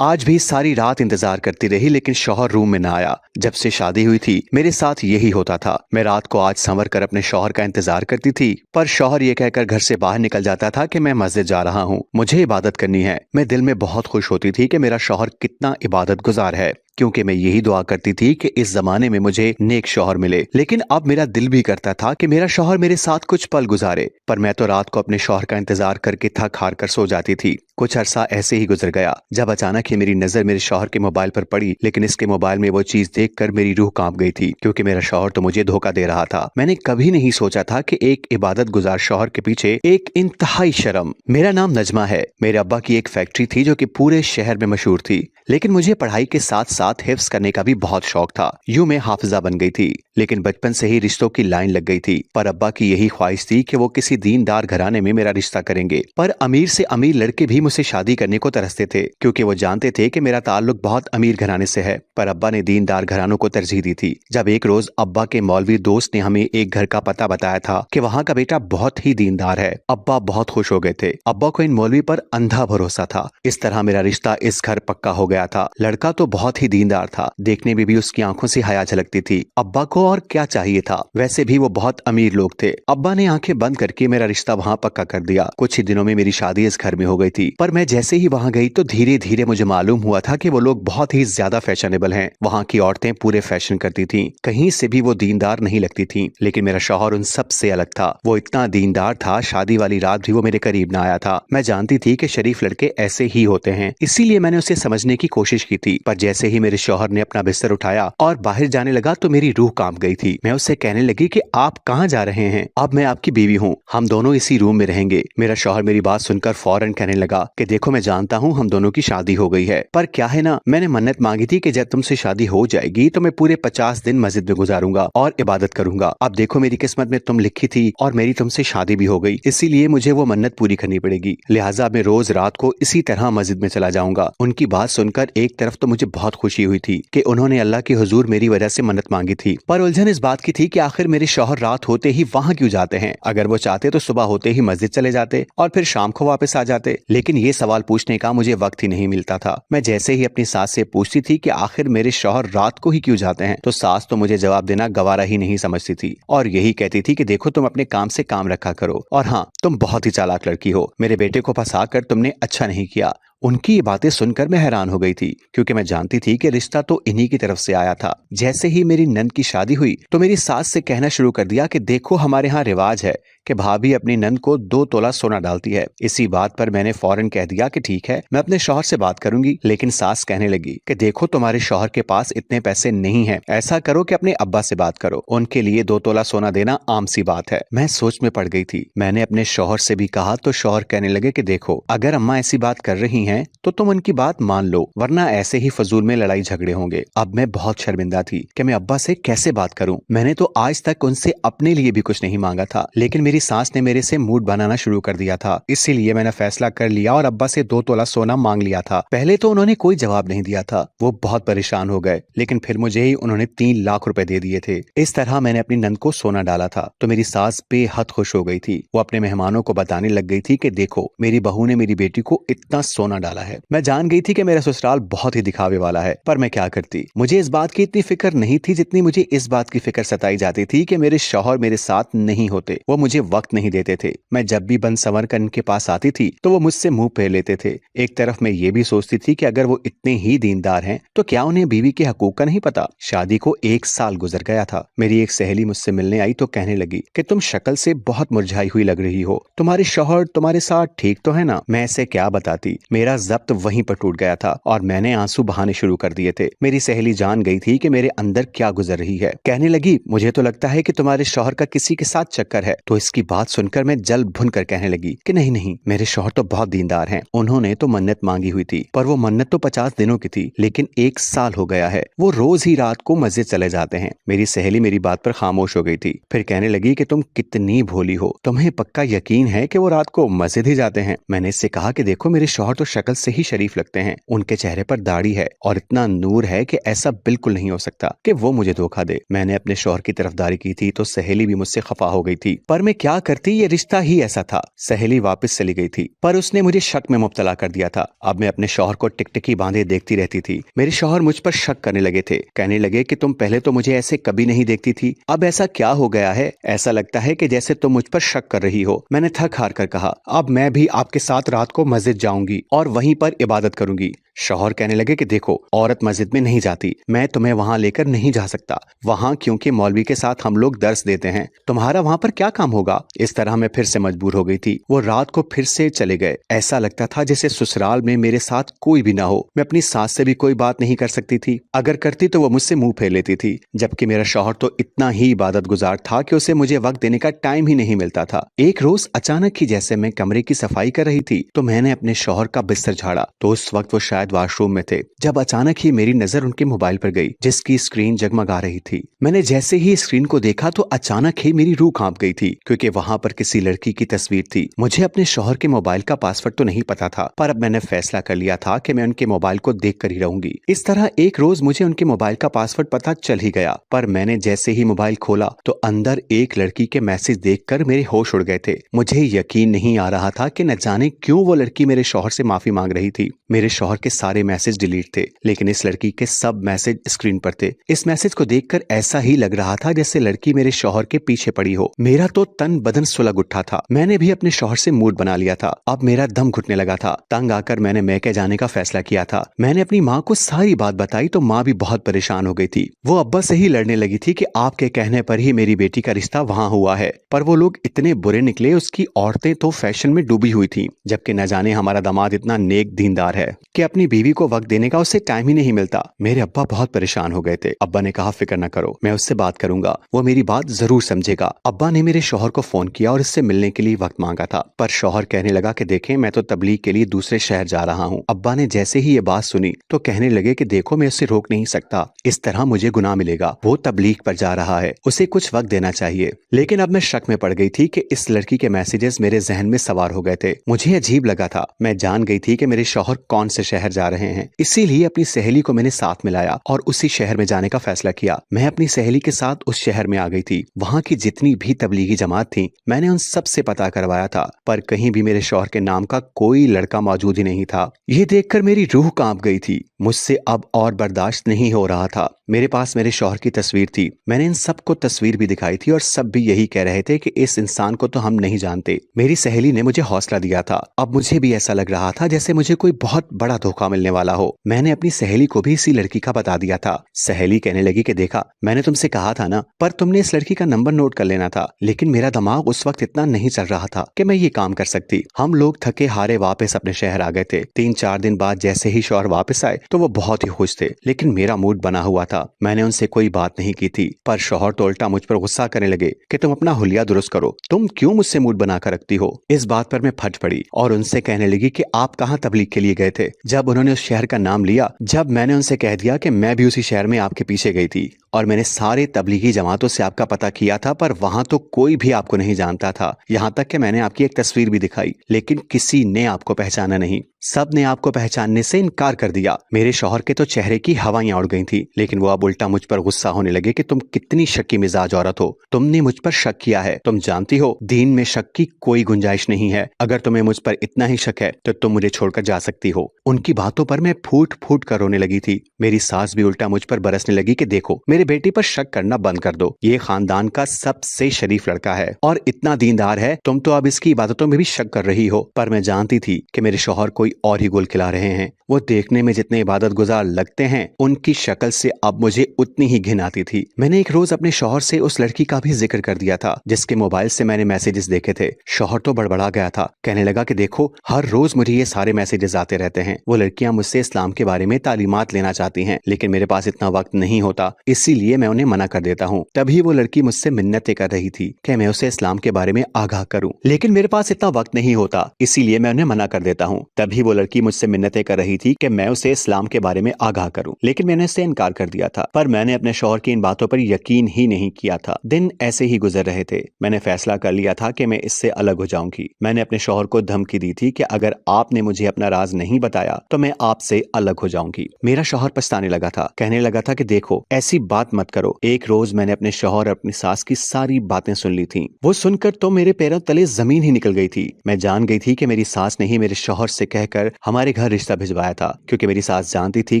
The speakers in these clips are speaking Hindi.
आज भी सारी रात इंतजार करती रही लेकिन शौहर रूम में ना आया। जब से शादी हुई थी मेरे साथ यही होता था। मैं रात को आज संवर कर अपने शौहर का इंतजार करती थी, पर शौहर ये कहकर घर से बाहर निकल जाता था कि मैं मस्जिद जा रहा हूँ, मुझे इबादत करनी है। मैं दिल में बहुत खुश होती थी कि मेरा शौहर कितना इबादत गुजार है, क्योंकि मैं यही दुआ करती थी कि इस जमाने में मुझे नेक शौहर मिले। लेकिन अब मेरा दिल भी करता था कि मेरा शौहर मेरे साथ कुछ पल गुजारे, पर मैं तो रात को अपने शौहर का इंतजार करके थक हार कर सो जाती थी। कुछ अरसा ऐसे ही गुजर गया जब अचानक ही मेरी नजर मेरे शौहर के मोबाइल पर पड़ी, लेकिन इसके मोबाइल में वो चीज देखकर मेरी रूह कांप गई थी, क्योंकि मेरा शौहर तो मुझे धोखा दे रहा था। मैंने कभी नहीं सोचा था कि एक इबादत गुजार शौहर के पीछे एक इंतहाई शर्म। मेरा नाम नजमा है। मेरे अब्बा की एक फैक्ट्री थी जो कि पूरे शहर में मशहूर थी, लेकिन मुझे पढ़ाई के साथ साथ हिफ्ज करने का भी बहुत शौक था। यूं मैं हाफिजा बन गई थी, लेकिन बचपन से ही रिश्तों की लाइन लग गई थी। पर अब्बा की यही ख्वाहिश थी कि वो किसी दीनदार घराने में मेरा रिश्ता करेंगे। पर अमीर से अमीर लड़के भी मुझसे शादी करने को तरसते थे, क्योंकि वो जानते थे कि मेरा ताल्लुक बहुत अमीर घराने से है। पर अब्बा ने दीनदार घरानों को तरजीह दी थी। जब एक रोज अब्बा के मौलवी दोस्त ने हमें एक घर का पता बताया था कि वहाँ का बेटा बहुत ही दीनदार है, अब्बा बहुत खुश हो गए थे। अब्बा को इन मौलवी पर अंधा भरोसा था। इस तरह मेरा रिश्ता इस घर पक्का हो गया था। लड़का तो बहुत ही दीनदार था, देखने में भी उसकी आंखों से हया झलकती थी। अब्बा को और क्या चाहिए था, वैसे भी वो बहुत अमीर लोग थे। अब्बा ने आंखें बंद करके मेरा रिश्ता वहाँ पक्का कर दिया। कुछ ही दिनों में मेरी शादी इस घर में हो गई थी। पर मैं जैसे ही वहाँ गई तो धीरे धीरे मुझे मालूम हुआ था कि वो लोग बहुत ही ज्यादा फैशनेबल हैं। वहाँ की औरतें पूरे फैशन करती थीं, कहीं से भी वो दीनदार नहीं लगती थीं। लेकिन मेरा शौहर उन सब से अलग था। वो इतना दीनदार था, शादी वाली रात भी वो मेरे करीब ना आया था। मैं जानती थी कि शरीफ लड़के ऐसे ही होते हैं, इसीलिए मैंने उसे समझने की कोशिश की थी। पर जैसे ही मेरे शौहर ने अपना बिस्तर उठाया और बाहर जाने लगा तो मेरी रूह कांप गई थी। मैं उससे कहने लगी कि आप कहाँ जा रहे हैं? अब मैं आपकी बीवी हूँ, हम दोनों इसी रूम में रहेंगे। मेरा शौहर मेरी बात सुनकर फौरन कहने लगा कि देखो, मैं जानता हूँ हम दोनों की शादी हो गई है, पर क्या है ना, मैंने मन्नत मांगी थी कि जब तुमसे शादी हो जाएगी तो मैं पूरे 50 दिन मस्जिद में गुजारूंगा और इबादत करूंगा। अब देखो, मेरी किस्मत में तुम लिखी थी और मेरी तुमसे शादी भी हो गई, इसीलिए मुझे वो मन्नत पूरी करनी पड़ेगी। लिहाजा मैं रोज रात को इसी तरह मस्जिद में चला जाऊंगा। उनकी बात सुनकर एक तरफ तो मुझे बहुत खुशी हुई थी कि उन्होंने अल्लाह के हुजूर मेरी वजह से मन्नत मांगी थी, पर उलझन इस बात की थी कि आखिर मेरे शौहर रात होते ही वहाँ क्यों जाते हैं? अगर वो चाहते तो सुबह होते ही मस्जिद चले जाते और फिर शाम को वापस आ जाते। लेकिन ये सवाल पूछने का मुझे वक्त ही नहीं मिलता था। मैं जैसे ही अपनी सास से पूछती थी कि आखिर मेरे शौहर रात को ही क्यों जाते हैं, तो सास तो मुझे जवाब देना गवारा ही नहीं समझती थी और यही कहती थी कि देखो, तुम अपने काम से काम रखा करो, और हाँ, तुम बहुत ही चालाक लड़की हो, मेरे बेटे को फंसा कर तुमने अच्छा नहीं किया। उनकी ये बातें सुनकर मैं हैरान हो गई थी, क्योंकि मैं जानती थी कि रिश्ता तो इन्हीं की तरफ से आया था। जैसे ही मेरी नंद की शादी हुई तो मेरी सास से कहना शुरू कर दिया कि देखो, हमारे यहाँ रिवाज है कि भाभी अपनी नंद को 2 तोला सोना डालती है। इसी बात पर मैंने फौरन कह दिया कि ठीक है, मैं अपने शौहर से बात करूंगी। लेकिन सास कहने लगी कि देखो, तुम्हारे शौहर के पास इतने पैसे नहीं है, ऐसा करो कि अपने अब्बा से बात करो, उनके लिए 2 तोला सोना देना आम सी बात है। मैं सोच में पड़ गई थी। मैंने अपने शौहर से भी कहा तो शौहर कहने लगे कि देखो, अगर अम्मा ऐसी बात कर रही हैं तो तुम उनकी बात मान लो, वरना ऐसे ही फजूल में लड़ाई झगड़े होंगे। अब मैं बहुत शर्मिंदा थी कि मैं अब्बा से कैसे बात करूं। मैंने तो आज तक उनसे अपने लिए भी कुछ नहीं मांगा था, लेकिन मेरी सास ने मेरे से मूड बनाना शुरू कर दिया था। इसीलिए मैंने फैसला कर लिया और अब्बा से 2 तोला सोना मांग लिया था। पहले तो उन्होंने कोई जवाब नहीं दिया था, वो बहुत परेशान हो गए, लेकिन फिर मुझे ही उन्होंने 3 लाख रुपए दे दिए थे। इस तरह मैंने अपनी नंद को सोना डाला था तो मेरी सास बेहद खुश हो गई थी। वो अपने मेहमानों को बताने लग गई थी कि देखो, मेरी बहू ने मेरी बेटी को इतना सोना डाला है। मैं जान गई थी कि मेरा ससुराल बहुत ही दिखावे वाला है, पर मैं क्या करती। मुझे इस बात की इतनी फिक्र नहीं थी जितनी मुझे इस बात की फिक्र सताई जाती थी कि मेरे शौहर मेरे साथ नहीं होते, वो मुझे वक्त नहीं देते थे। मैं जब भी बंद संवर कर इनके पास आती थी तो वो मुझसे मुंह फेर लेते थे। एक तरफ मैं ये भी सोचती थी कि अगर वो इतने ही दीनदार हैं तो क्या उन्हें बीवी के हकूक का नहीं पता। शादी को 1 साल गुजर गया था। मेरी एक सहेली मुझसे मिलने आई तो कहने लगी कि तुम शक्ल से बहुत मुरझाई हुई लग रही हो, तुम्हारे शौहर तुम्हारे साथ ठीक तो है ना? मैं ऐसे क्या बताती, मेरा जब्त वहीं पर टूट गया था और मैंने आंसू बहाने शुरू कर दिए थे। मेरी सहेली जान गई थी कि मेरे अंदर क्या गुजर रही है। कहने लगी, मुझे तो लगता है कि तुम्हारे शौहर का किसी के साथ चक्कर है। तो इसकी बात सुनकर मैं जल भुन कर कहने लगी कि नहीं नहीं, मेरे शौहर तो बहुत दीनदार हैं। उन्होंने तो मन्नत मांगी हुई थी, पर वो मन्नत तो 50 दिनों की थी, लेकिन 1 साल हो गया है। वो रोज ही रात को मस्जिद चले जाते हैं। मेरी सहेली मेरी बात पर खामोश हो गई थी। फिर कहने लगी कि तुम कितनी भोली हो, तुम्हें पक्का यकीन है कि वो रात को मस्जिद ही जाते हैं? मैंने इससे कहा कि देखो, मेरे शौहर तो शक्ल से ही शरीफ लगते हैं। उनके चेहरे पर दाढ़ी है और इतना नूर है कि ऐसा बिल्कुल नहीं हो सकता कि वो मुझे धोखा दे। मैंने अपने शौहर की तरफदारी की थी तो सहेली भी मुझसे खफा हो गई थी, पर मैं क्या करती, ये रिश्ता ही ऐसा था। सहेली वापस चली गई थी पर उसने मुझे शक में मुब्तला कर दिया था। अब मैं अपने शौहर को टिकटिकी बांधे देखती रहती थी। मेरे शौहर मुझ पर शक करने लगे थे, कहने लगे कि तुम पहले तो मुझे ऐसे कभी नहीं देखती थी, अब ऐसा क्या हो गया है? ऐसा लगता है कि जैसे तुम मुझ पर शक कर रही हो। मैंने थक हार कर कहा, अब मैं भी आपके साथ रात को मस्जिद जाऊंगी और वहीं पर इबादत करूंगी। शौहर कहने लगे कि देखो, औरत मस्जिद में नहीं जाती, मैं तुम्हें वहां लेकर नहीं जा सकता वहां, क्योंकि मौलवी के साथ हम लोग दर्स देते हैं। तुम्हारा वहां पर क्या काम होगा? इस तरह मैं फिर से मजबूर हो गई थी। वो रात को फिर से चले गए। ऐसा लगता था जैसे ससुराल में मेरे साथ कोई भी ना हो। मैं अपनी सास से भी कोई बात नहीं कर सकती थी, अगर करती तो वो मुझसे मुंह फेर लेती थी। जबकि मेरा शौहर तो इतना ही इबादत गुजार था कि उसे मुझे वक्त देने का टाइम ही नहीं मिलता था। एक रोज अचानक ही जैसे मैं कमरे की सफाई कर रही थी तो मैंने अपने शौहर का बिस्तर झाड़ा, तो उस वक्त वो शायद वॉशरूम में थे, जब अचानक ही मेरी नजर उनके मोबाइल पर गई जिसकी स्क्रीन जगमगा रही थी। मैंने जैसे ही स्क्रीन को देखा तो अचानक ही मेरी रूह कांप गई थी, क्योंकि वहां पर किसी लड़की की तस्वीर थी। मुझे अपने शौहर के मोबाइल का पासवर्ड तो नहीं पता था, पर अब मैंने फैसला कर लिया था कि मैं उनके मोबाइल को देख कर ही रहूंगी। इस तरह एक रोज मुझे उनके मोबाइल का पासवर्ड पता चल ही गया, पर मैंने जैसे ही मोबाइल खोला तो अंदर एक लड़की के मैसेज देखकर मेरे होश उड़ गए थे। मुझे यकीन नहीं आ रहा था कि न जाने क्यों वो लड़की मेरे शौहर से माफी मांग रही थी। मेरे शौहर के सारे मैसेज डिलीट थे, लेकिन इस लड़की के सब मैसेज स्क्रीन पर थे। इस मैसेज को देखकर ऐसा ही लग रहा था जैसे लड़की मेरे शौहर के पीछे पड़ी हो। मेरा तो तन बदन सुलग उठा था। मैंने भी अपने शौहर से मूड बना लिया था। अब मेरा दम घुटने लगा था। तंग आकर मैंने मैके जाने का फैसला किया था। मैंने अपनी माँ को सारी बात बताई तो माँ भी बहुत परेशान हो गई थी। वो अब्बा से ही लड़ने लगी थी कि आपके कहने पर ही मेरी बेटी का रिश्ता वहाँ हुआ है, पर वो लोग इतने बुरे निकले, उसकी औरतें तो फैशन में डूबी हुई थी, जबकि न जाने हमारा दामाद इतना नेक दीनदार है कि अपनी बीवी को वक्त देने का उसे टाइम ही नहीं मिलता। मेरे अब्बा बहुत परेशान हो गए थे। अब्बा ने कहा, फिक्र न करो, मैं उससे बात करूंगा, वो मेरी बात जरूर समझेगा। अब्बा ने मेरे शौहर को फोन किया और इससे मिलने के लिए वक्त मांगा था, पर शौहर कहने लगा कि देखें, मैं तो तबलीग के लिए दूसरे शहर जा रहा हूँ। अब्बा ने जैसे ही ये बात सुनी तो कहने लगे कि देखो, मैं उससे रोक नहीं सकता, इस तरह मुझे गुनाह मिलेगा। वो तबलीग पर जा रहा है, उसे कुछ वक्त देना चाहिए। लेकिन अब मैं शक में पड़ गई थी कि इस लड़की के मैसेजेस मेरे जहन में सवार हो गए थे। मुझे अजीब लगा था। मैं जान गई थी कि मेरे शौहर कौन से शहर जा रहे हैं, इसीलिए अपनी सहेली को मैंने साथ मिलाया और उसी शहर में जाने का फैसला किया। मैं अपनी सहेली के साथ उस शहर में आ गई थी। वहाँ की जितनी भी तबलीगी जमात थी मैंने उन सब से पता करवाया था, पर कहीं भी मेरे शौहर के नाम का कोई लड़का मौजूद ही नहीं था। ये देखकर मेरी रूह कांप गई थी। मुझसे अब और बर्दाश्त नहीं हो रहा था। मेरे पास मेरे शौहर की तस्वीर थी। मैंने इन सबको तस्वीर भी दिखाई थी और सब भी यही कह रहे थे कि इस इंसान को तो हम नहीं जानते। मेरी सहेली ने मुझे हौसला दिया था। अब मुझे भी ऐसा लग रहा था जैसे मुझे कोई बहुत बड़ा धोखा मिलने वाला हो। मैंने अपनी सहेली को भी इसी लड़की का बता दिया था। सहेली कहने लगी कि देखा, मैंने तुमसे कहा था ना, पर तुमने इस लड़की का नंबर नोट कर लेना था। लेकिन मेरा दिमाग उस वक्त इतना नहीं चल रहा था कि मैं ये काम कर सकती। हम लोग थके हारे वापस अपने शहर आ गए थे। 3-4 दिन बाद जैसे ही शौहर वापस आए तो वो बहुत ही खुश थे, लेकिन मेरा मूड बना हुआ था। मैंने उनसे कोई बात नहीं की थी, पर शौहर तो उल्टा मुझ पर गुस्सा करने लगे कि तुम अपना हुलिया दुरुस्त करो, तुम क्यों मुझसे मूड बनाकर रखती हो। इस बात पर मैं फट पड़ी और उनसे कहने लगी कि आप कहाँ तबलीग के लिए गए थे। जब उन्होंने उस शहर का नाम लिया, जब मैंने उनसे कह दिया कि मैं भी उसी शहर में आपके पीछे गई थी और मैंने सारे तबलीगी जमातों से आपका पता किया था, पर वहां तो कोई भी आपको नहीं जानता था। यहाँ तक कि मैंने आपकी एक तस्वीर भी दिखाई, लेकिन किसी ने आपको पहचाना नहीं। सब ने आपको पहचानने से इनकार कर दिया। मेरे शौहर के तो चेहरे की हवाइयां उड़ गई थी, लेकिन वो अब उल्टा मुझ पर गुस्सा होने लगे कि तुम कितनी शक्की मिजाज औरत हो, तुमने मुझ पर शक किया है। तुम जानती हो दीन में शक की कोई गुंजाइश नहीं है। अगर तुम्हें मुझ पर इतना ही शक है तो तुम मुझे छोड़कर जा सकती हो। उनकी बातों पर मैं फूट फूट कर रोने लगी थी। मेरी सास भी उल्टा मुझ पर बरसने लगी कि देखो, मेरे बेटी पर शक करना बंद कर दो, ये खानदान का सबसे शरीफ लड़का है और इतना दीनदार है, तुम तो अब इसकी इबादतों में भी शक कर रही हो। पर मैं जानती थी कि मेरे शौहर कोई और ही गोल खिला रहे हैं। वो देखने में जितने इबादत गुजार लगते हैं, उनकी शक्ल से अब मुझे उतनी ही घिन आती थी। मैंने एक रोज अपने शौहर से उस लड़की का भी जिक्र कर दिया था जिसके मोबाइल से मैंने मैसेजेस देखे थे। शौहर तो बड़बड़ा गया था, कहने लगा कि देखो, हर रोज मुझे ये सारे मैसेजेस आते रहते हैं। वो लड़कियां मुझसे इस्लाम के बारे में तालीमात लेना चाहती हैं, लेकिन मेरे पास इतना वक्त नहीं होता, इसीलिए इसीलिए मैं उन्हें मना कर देता हूँ। तभी वो लड़की मुझसे मिन्नतें कर रही थी कि मैं उसे इस्लाम के बारे में आगाह करूँ, लेकिन मेरे पास इतना वक्त नहीं होता, इसीलिए मैं उन्हें मना कर देता हूँ। तभी वो लड़की मुझसे मिन्नतें कर रही थी कि मैं उसे इस्लाम के बारे में आगाह करूँ, लेकिन मैंने इससे इनकार कर दिया था। पर मैंने अपने शौहर की इन बातों पर यकीन ही नहीं किया था। दिन ऐसे ही गुजर रहे थे। मैंने फैसला कर लिया था कि मैं इससे अलग हो जाऊंगी। मैंने अपने शौहर को धमकी दी थी कि अगर आपने मुझे अपना राज नहीं बताया तो मैं आपसे अलग हो जाऊंगी। मेरा शौहर पछताने लगा था, कहने लगा था कि देखो ऐसी बात मत करो। एक रोज मैंने अपने शौहर और अपनी सास की सारी बातें सुन ली थी। वो सुनकर तो मेरे पैरों तले जमीन ही निकल गई थी। मैं जान गई थी कि मेरी सास ने ही मेरे शौहर से कहकर हमारे घर रिश्ता भिजवाया था, क्योंकि मेरी सास जानती थी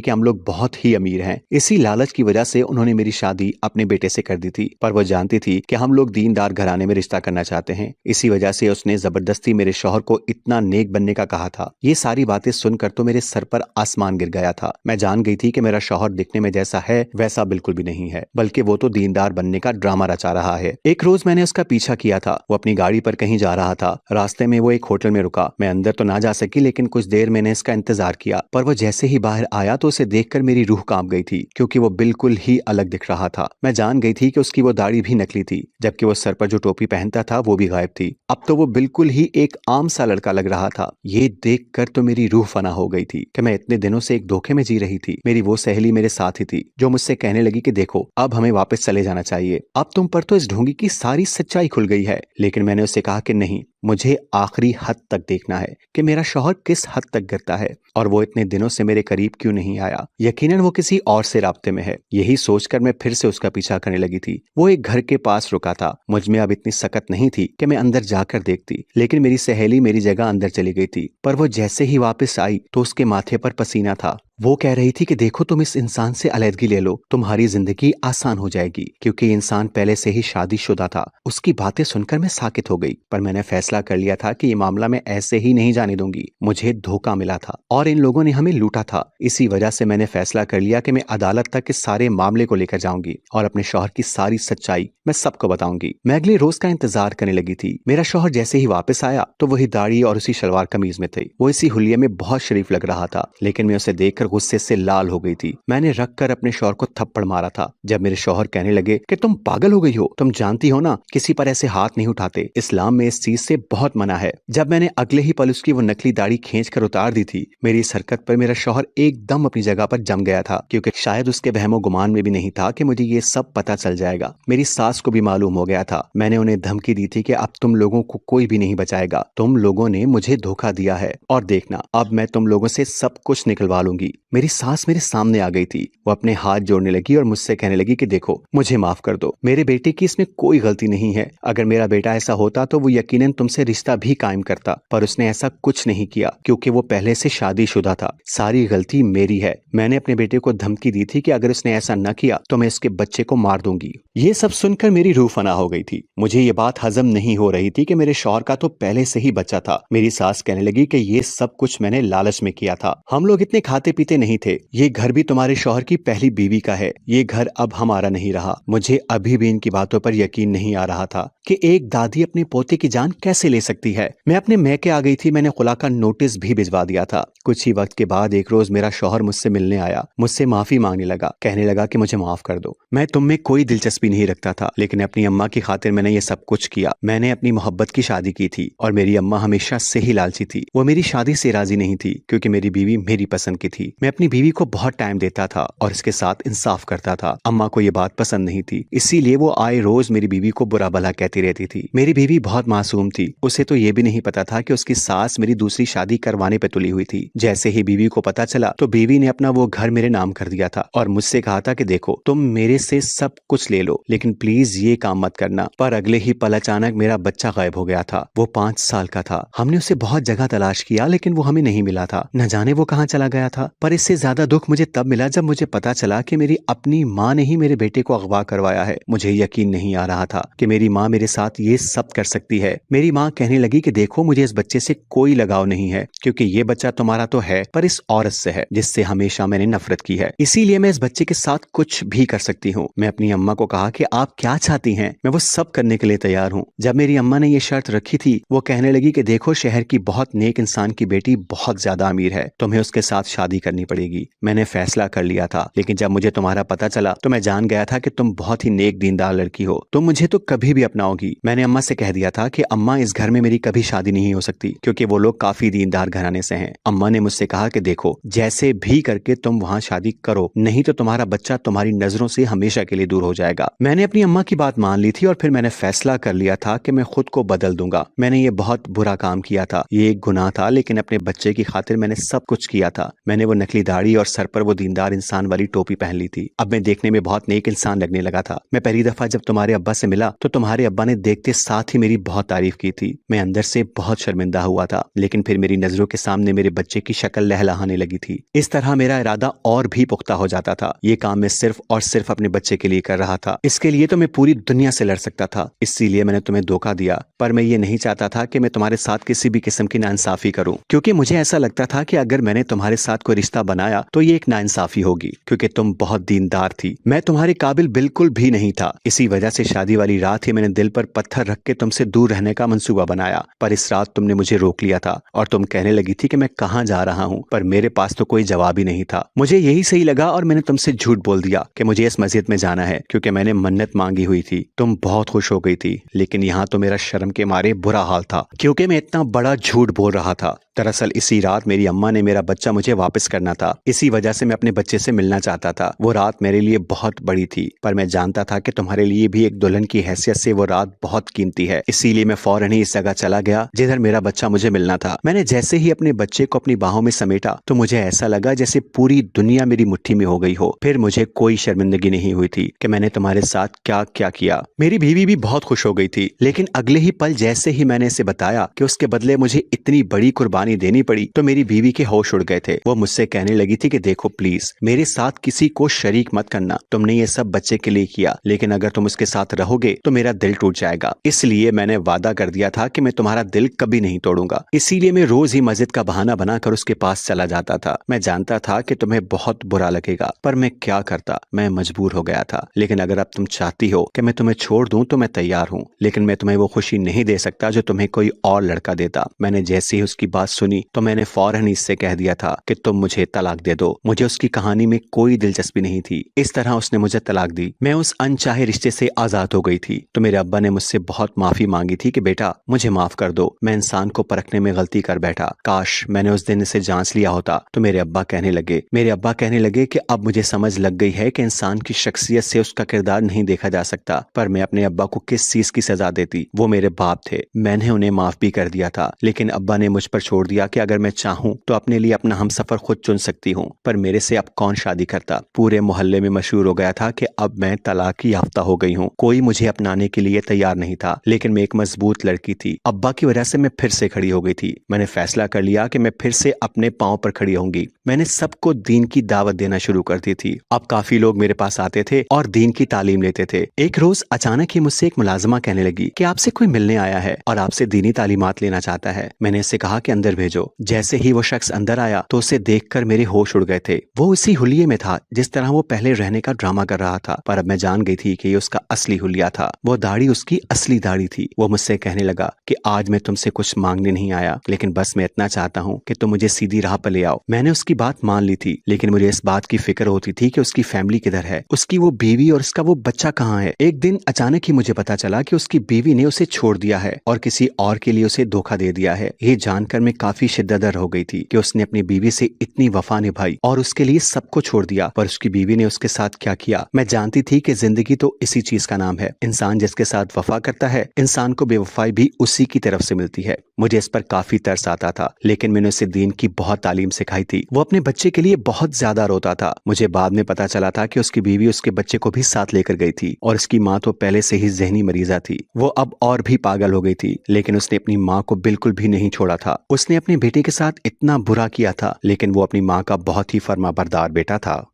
कि हम लोग बहुत ही अमीर हैं। इसी लालच की वजह से उन्होंने मेरी शादी अपने बेटे से कर दी थी, पर वो जानती थी कि हम लोग दीनदार घराने में रिश्ता करना चाहते हैं। इसी वजह से उसने जबरदस्ती मेरे शौहर को इतना नेक बनने का कहा था। ये सारी बातें सुनकर तो मेरे सर पर आसमान गिर गया था। मैं जान गई थी कि मेरा शौहर दिखने में जैसा है वैसा बिल्कुल भी नहीं है, बल्कि वो तो दीनदार बनने का ड्रामा रचा रहा है। एक रोज मैंने उसका पीछा किया था। वो अपनी गाड़ी पर कहीं जा रहा था। रास्ते में वो एक होटल में रुका। मैं अंदर तो ना जा सकी, लेकिन कुछ देर मैंने इसका इंतजार किया। पर वो जैसे ही बाहर आया तो उसे देखकर मेरी रूह कांप गई थी, क्योंकि वो बिल्कुल ही अलग दिख रहा था। मैं जान गई थी कि उसकी वो दाढ़ी भी नकली थी, जबकि वो सर पर जो टोपी पहनता था वो भी गायब थी। अब तो वो बिल्कुल ही एक आम सा लड़का लग रहा था। ये देखकर तो मेरी रूह फना हो गई थी कि मैं इतने दिनों से एक धोखे में जी रही थी। मेरी वो सहेली मेरे साथ ही थी, जो मुझसे कहने लगी कि देखो अब हमें वापस चले जाना चाहिए, अब तुम पर तो इस ढोंगी की सारी सच्चाई खुल गई है। लेकिन मैंने उससे कहा कि नहीं, मुझे आखिरी हद तक देखना है कि मेरा शौहर किस हद तक गिरता है और वो इतने दिनों से मेरे करीब क्यों नहीं आया। यकीनन वो किसी और से राब्ते में है। यही सोचकर मैं फिर से उसका पीछा करने लगी थी। वो एक घर के पास रुका था। मुझ में अब इतनी सकत नहीं थी कि मैं अंदर जाकर देखती, लेकिन मेरी सहेली मेरी जगह अंदर चली गई थी। पर वो जैसे ही वापस आई तो उसके माथे पर पसीना था। वो कह रही थी कि देखो तुम इस इंसान से अलहदगी ले लो, तुम्हारी जिंदगी आसान हो जाएगी, क्योंकि इंसान पहले से ही शादीशुदा था। उसकी बातें सुनकर मैं साकित हो गई, पर मैंने फैसला कर लिया था कि ये मामला मैं ऐसे ही नहीं जाने दूंगी। मुझे धोखा मिला था और इन लोगों ने हमें लूटा था। इसी वजह से मैंने फैसला कर लिया कि मैं अदालत तक इस सारे मामले को लेकर जाऊंगी और अपने शौहर की सारी सच्चाई मैं सबको बताऊंगी। मैं अगले रोज का इंतजार करने लगी थी। मेरा शौहर जैसे ही वापस आया तो वही दाढ़ी और उसी शलवार कमीज में थे। वो इसी हुलिये में बहुत शरीफ लग रहा था, लेकिन मैं उसे देखकर गुस्से से लाल हो गई थी। मैंने रख कर अपने शौहर को थप्पड़ मारा था। जब मेरे शौहर कहने लगे कि तुम पागल हो गई हो, तुम जानती हो ना किसी पर ऐसे हाथ नहीं उठाते, इस्लाम में इस चीज से बहुत मना है। जब मैंने अगले ही पल उसकी वो नकली दाढ़ी खींच कर उतार दी थी, मेरी इस हरकत पर मेरा शौहर एकदम अपनी जगह पर जम गया था, क्योंकि शायद उसके वहमो गुमान में भी नहीं था कि मुझे ये सब पता चल जाएगा। मेरी सास को भी मालूम हो गया था। मैंने उन्हें धमकी दी थी कि अब तुम लोगों को कोई भी नहीं बचाएगा, तुम लोगों ने मुझे धोखा दिया है और देखना अब मैं तुम लोगों से सब कुछ निकलवा लूंगी। मेरी सास मेरे सामने आ गई थी। वो अपने हाथ जोड़ने लगी और मुझसे कहने लगी कि देखो मुझे माफ कर दो, मेरे बेटे की इसमें कोई गलती नहीं है। अगर मेरा बेटा ऐसा होता तो वो यकीनन तुमसे रिश्ता भी कायम करता, पर उसने ऐसा कुछ नहीं किया क्योंकि वो पहले से शादीशुदा था। सारी गलती मेरी है। मैंने अपने बेटे को धमकी दी थी कि अगर उसने ऐसा न किया तो मैं इसके बच्चे को मार दूंगी। ये सब सुनकर मेरी रूह फना हो गई थी। मुझे ये बात हजम नहीं हो रही थी कि मेरे शौहर का तो पहले से ही बच्चा था। मेरी सास कहने लगी कि ये सब कुछ मैंने लालच में किया था, हम लोग इतने खाते पीते नहीं थे। ये घर भी तुम्हारे शौहर की पहली बीवी का है, ये घर अब हमारा नहीं रहा। मुझे अभी भी इनकी बातों पर यकीन नहीं आ रहा था कि एक दादी अपने पोते की जान कैसे ले सकती है। मैं अपने मैके आ गई थी। मैंने खुला का नोटिस भी भिजवा दिया था। कुछ ही वक्त के बाद एक रोज मेरा शौहर मुझसे मिलने आया, मुझसे माफी मांगने लगा, कहने लगा कि मुझे माफ कर दो, मैं तुम में कोई दिलचस्पी नहीं रखता था, लेकिन अपनी अम्मा की खातिर मैंने ये सब कुछ किया। मैंने अपनी मोहब्बत की शादी की थी और मेरी अम्मा हमेशा से ही लालची थी। वो मेरी शादी से राजी नहीं थी क्योंकि मेरी बीवी मेरी पसंद की थी। मैं अपनी बीवी को बहुत टाइम देता था और इसके साथ इंसाफ करता था। अम्मा को ये बात पसंद नहीं थी, इसीलिए वो आए रोज मेरी बीवी को बुरा भला कहती रहती थी। मेरी बीवी बहुत मासूम थी। उसे तो ये भी नहीं पता था कि उसकी सास मेरी दूसरी शादी करवाने पे तुली हुई थी। जैसे ही बीवी को पता चला तो बीवी ने अपना वो घर मेरे नाम कर दिया था और मुझसे कहा था कि देखो तुम मेरे से सब कुछ ले लो, लेकिन प्लीज ये काम मत करना। पर अगले ही पल अचानक मेरा बच्चा गायब हो गया था। वो 5 साल का था। हमने उसे बहुत जगह तलाश किया, लेकिन वो हमें नहीं मिला था। न जाने वो कहाँ चला गया था। पर इससे ज्यादा दुख मुझे तब मिला जब मुझे पता चला कि मेरी अपनी माँ ने ही मेरे बेटे को अगवा करवाया है। मुझे यकीन नहीं आ रहा था कि मेरी माँ मेरे साथ ये सब कर सकती है। मेरी माँ कहने लगी कि देखो मुझे इस बच्चे से कोई लगाव नहीं है, क्योंकि ये बच्चा तुम्हारा तो है पर इस औरत से है जिससे हमेशा मैंने नफरत की है, इसीलिए मैं इस बच्चे के साथ कुछ भी कर सकती हूँ। मैं अपनी अम्मा को कहा कि आप क्या चाहती हैं, मैं वो सब करने के लिए तैयार हूँ। जब मेरी अम्मा ने ये शर्त रखी थी, वो कहने लगी कि देखो शहर की बहुत नेक इंसान की बेटी बहुत ज्यादा अमीर है, तुम्हें उसके साथ शादी करनी पड़ेगी। मैंने फैसला कर लिया था, लेकिन जब मुझे तुम्हारा पता चला तो मैं जान गया था कि तुम बहुत ही नेक दीनदार लड़की हो, तुम मुझे तो कभी भी अपनाओगी। मैंने अम्मा से कह दिया था कि अम्मा इस घर में मेरी कभी शादी नहीं हो सकती, क्योंकि वो लोग काफी दीनदार घराने से हैं। अम्मा ने मुझसे कहा कि देखो जैसे भी करके तुम वहाँ शादी करो, नहीं तो तुम्हारा बच्चा तुम्हारी नजरों से हमेशा के लिए दूर हो जाएगा। मैंने अपनी अम्मा की बात मान ली थी और फिर मैंने फैसला कर लिया था कि मैं खुद को बदल दूंगा। मैंने ये बहुत बुरा काम किया था, ये एक गुनाह था, लेकिन अपने बच्चे की खातिर मैंने सब कुछ किया था। मैंने वो नकली दाढ़ी और सर पर वो दीनदार इंसान वाली टोपी पहन ली थी। अब मैं देखने में बहुत नेक इंसान लगने लगा था। मैं पहली दफा जब तुम्हारे अब्बा से मिला तो तुम्हारे अब्बा ने देखते साथ ही मेरी बहुत तारीफ की थी। मैं अंदर से बहुत शर्मिंदा हुआ था, लेकिन फिर मेरी नजरों के सामने मेरे बच्चे की शक्ल लहलहाने लगी थी। इस तरह मेरा इरादा और भी पुख्ता हो जाता था। ये काम मैं सिर्फ और सिर्फ अपने बच्चे के लिए कर रहा था। इसके लिए तो मैं पूरी दुनिया से लड़ सकता था, इसीलिए मैंने तुम्हें धोखा दिया। पर मैं ये नहीं चाहता था कि मैं तुम्हारे साथ किसी भी किस्म की नाइंसाफी करूं, क्योंकि मुझे ऐसा लगता था कि अगर मैंने तुम्हारे साथ कोई रिश्ता बनाया तो ये एक नाइंसाफी होगी, क्योंकि तुम बहुत दीनदार थी। मैं तुम्हारे काबिल बिल्कुल भी नहीं था। इसी वजह से शादी वाली रात ही मैंने दिल पर पत्थर रख के तुमसे दूर रहने का मंसूबा बनाया। पर इस रात तुमने मुझे रोक लिया था और तुम कहने लगी थी कि मैं कहाँ जा रहा हूँ, पर मेरे पास तो कोई जवाब ही नहीं था। मुझे यही सही लगा और मैंने तुमसे झूठ बोल दिया कि मुझे इस मस्जिद में जाना है, क्योंकि मैंने मन्नत मांगी हुई थी। तुम बहुत खुश हो गई थी, लेकिन यहाँ तो मेरा शर्म के मारे बुरा हाल था, क्योंकि मैं इतना बड़ा झूठ बोल रहा था। दरअसल इसी रात मेरी अम्मा ने मेरा बच्चा मुझे वापस करना था। इसी वजह से मैं अपने बच्चे से मिलना चाहता था। वो रात मेरे लिए बहुत बड़ी थी, पर मैं जानता था कि तुम्हारे लिए भी एक दुल्हन की हैसियत से वो रात बहुत कीमती है। इसीलिए मैं फौरन ही इस जगह चला गया जिधर मेरा बच्चा मुझे मिलना था। मैंने जैसे ही अपने बच्चे को अपनी बाहों में समेटा तो मुझे ऐसा लगा जैसे पूरी दुनिया मेरी मुट्ठी में हो गई हो। फिर मुझे कोई शर्मिंदगी नहीं हुई थी कि मैंने तुम्हारे साथ क्या क्या किया। मेरी बीवी भी बहुत खुश हो गई थी, लेकिन अगले ही पल जैसे ही मैंने इसे बताया कि उसके बदले मुझे इतनी बड़ी कुर्बानी देनी पड़ी, तो मेरी बीवी के होश उड़ गए थे। वो मुझसे कहने लगी थी कि देखो प्लीज मेरे साथ किसी को शरीक मत करना। तुमने ये सब बच्चे के लिए किया, लेकिन अगर तुम उसके साथ रहोगे तो मेरा दिल टूट जाएगा। इसलिए मैंने वादा कर दिया था कि मैं तुम्हारा दिल कभी नहीं तोड़ूंगा। इसीलिए मैं रोज ही मस्जिद का बहाना बनाकर उसके पास चला जाता था। मैं जानता था कि तुम्हें बहुत बुरा लगेगा, पर मैं क्या करता, मैं मजबूर हो गया था। लेकिन अगर अब तुम चाहती हो कि मैं तुम्हें छोड़ दूं तो मैं तैयार हूँ, लेकिन मैं तुम्हें वो खुशी नहीं दे सकता जो तुम्हें कोई और लड़का देता। मैंने जैसे ही उसकी बात सुनी तो मैंने फौरन इससे कह दिया था कि तुम मुझे तलाक दे दो। मुझे उसकी कहानी में कोई दिलचस्पी नहीं थी। इस तरह उसने मुझे तलाक दी। मैं उस अनचाहे रिश्ते से आजाद हो गई थी। तो मेरे अब्बा ने मुझसे बहुत माफी मांगी थी कि बेटा मुझे माफ कर दो, मैं इंसान को परखने में गलती कर बैठा। काश मैंने उस दिन इसे जांच लिया होता। तो मेरे अब्बा कहने लगे कि अब मुझे समझ लग गई है कि इंसान की शख्सियत से उसका किरदार नहीं देखा जा सकता। पर मैं अपने अब्बा को किस चीज की सजा देती, वो मेरे बाप थे। मैंने उन्हें माफ भी कर दिया था, लेकिन अब्बा ने मुझ पर छोड़ दिया कि अगर मैं चाहूं तो अपने लिए अपना हमसफर खुद चुन सकती हूँ। पर मेरे से अब कौन शादी करता। पूरे मोहल्ले में मशहूर हो गया था कि अब मैं तलाक याफ्ता हो गई हूँ। कोई मुझे अपनाने के लिए तैयार नहीं था, लेकिन मैं एक मजबूत लड़की थी। अब्बा की वजह से मैं फिर से खड़ी हो गई थी। मैंने फैसला कर लिया कि मैं फिर से अपने पांव पर खड़ी होंगी। मैंने सबको दीन की दावत देना शुरू कर दी थी। अब काफी लोग मेरे पास आते थे और दीन की तालीम लेते थे। एक रोज अचानक ही मुझसे एक मुलाजिमा कहने लगी कि आपसे कोई मिलने आया है और आपसे दीनी तालीमात लेना चाहता है। मैंने इससे कहा कि अंदर भेजो। जैसे ही वो शख्स अंदर आया तो उसे देखकर मेरे होश उड़ गए थे। वो उसी हुलिये में था जिस तरह वो पहले रहने का ड्रामा कर रहा था, पर अब मैं जान गई थी कि ये उसका असली हुलिया था। वो दाढ़ी उसकी असली दाढ़ी थी। वो मुझसे कहने लगा कि आज मैं तुमसे कुछ मांगने नहीं आया, लेकिन बस मैं इतना चाहता हूँ कि तुम मुझे सीधी राह पर ले आओ। मैंने उसकी बात मान ली थी, लेकिन मुझे इस बात की फिक्र होती थी कि उसकी फैमिली किधर है, उसकी वो बीवी और उसका वो बच्चा कहाँ है। एक दिन अचानक ही मुझे पता चला कि उसकी बीवी ने उसे छोड़ दिया है और किसी और के लिए उसे धोखा दे दिया है। ये जानकर मैं काफी शिद्दतदर हो गई थी कि उसने अपनी बीवी से इतनी वफा निभाई और उसके लिए सबको छोड़ दिया। पर उसकी बीवी ने उसके साथ क्या किया। मैं जानती थी कि जिंदगी तो इसी चीज का नाम है। इंसान जिसके साथ वफा करता है, इंसान को बेवफाई भी उसी की तरफ से मिलती है। मुझे इस पर काफी तरस आता था, लेकिन मैंने उसे दीन की बहुत तालीम सिखाई थी। वो अपने बच्चे के लिए बहुत ज्यादा रोता था। मुझे बाद में पता चला था कि उसकी बीवी उसके बच्चे को भी साथ लेकर गई थी और उसकी माँ तो पहले से ही जहनी मरीजा थी। वो अब और भी पागल हो गई थी, लेकिन उसने अपनी माँ को बिल्कुल भी नहीं छोड़ा था। उसने अपने बेटे के साथ इतना बुरा किया था, लेकिन वो अपनी माँ का बहुत ही फर्माबरदार बेटा था।